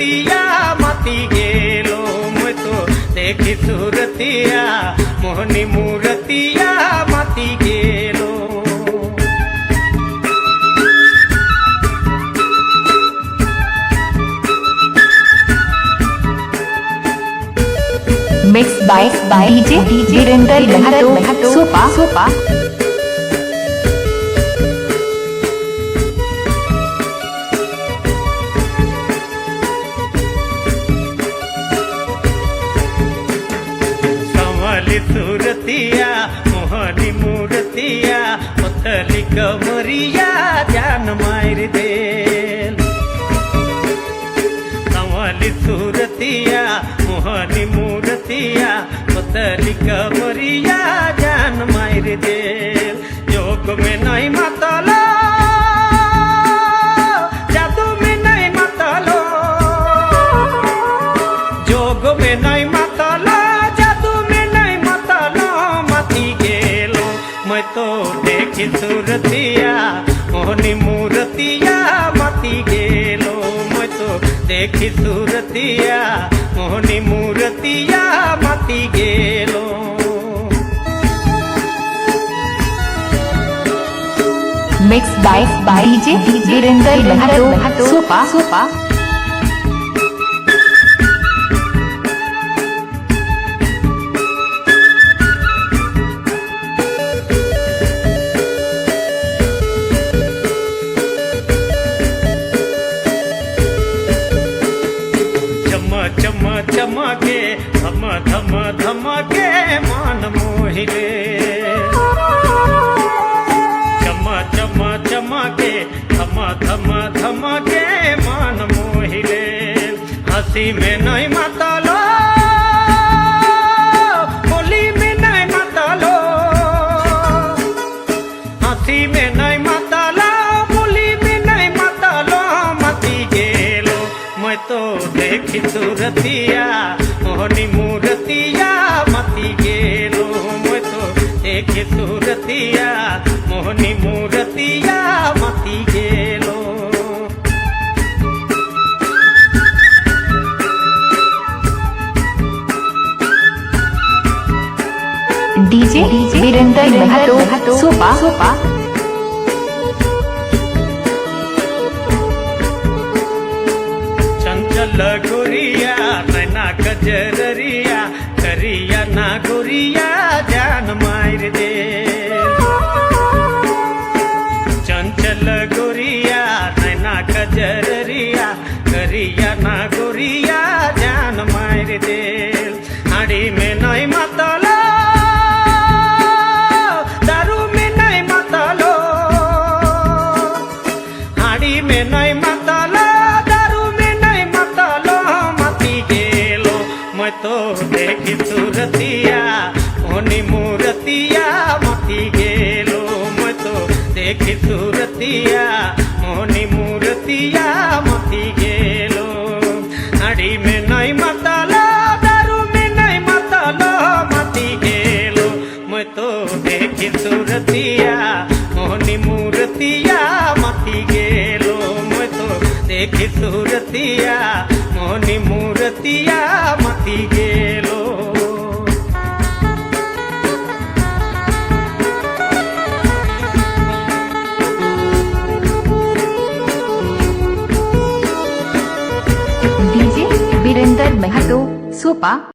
मूर्तिया माती गेलो मैं तो देखी सूरतिया मोहनी मूर्तिया माती गेलो। Mixed by DJ Virender Mahato Sopa। संवली सूरतिया मोहनी मूर्तिया पतली कमरिया जान मार दे। संवली सूरतिया मोहनी मूर्तिया पतली कमरिया जान मार दे। जोग में नहीं मतलो जादू में नहीं मतलो जोग में नहीं मतलो जादू में नहीं मतलो मती गेलो मैं तो देखी सूरतिया मोहनी मूर्तिया मती गेलो मैं तो देखी सूरतिया मोहनी मूर्तिया मती गेलो। Mixed by DJ Virender Mahato Sopa। चमके धमके मान मोहिले। चमके धमके मान मोहिले। हंसी में नहीं मतलो बोली में नहीं मतलो हंसी में नहीं मतलो बोली में नहीं मतलो मती गेलो मैं तो देखी सूरतिया मोहनी मूर्तिया मती गेलो मैं तो देखी सूरतिया मोहनी मूर्तिया मती गेलो। DJ Virender Mahato Sopa। चंचल गोरिया नैना कजरिया करिया ना गोरिया जान मार दे। चंचल गोरिया नैना कजरिया करिया ना गोरिया जान मार दे। हाड़ी में नहीं मतलो दारू में नहीं मतलो हाड़ी में नहीं मतलो दारू में नहीं मतलो मती गेलो मैं तो देखी सूरतिया मोहनी मूर्तिया मती गेलो मैं तो देखी सूरतिया मोहनी मूर्तिया मती गेलो। हाड़ी में नहीं मतलो दारू में नहीं मतलो मती गेलो मैं तो देखी सूरतिया मोहनी मूर्तिया मती गेलो मैं तो देखी सूरतिया मोहनी मूर्तिया मती गेलो। DJ Virender Mahato Sopa।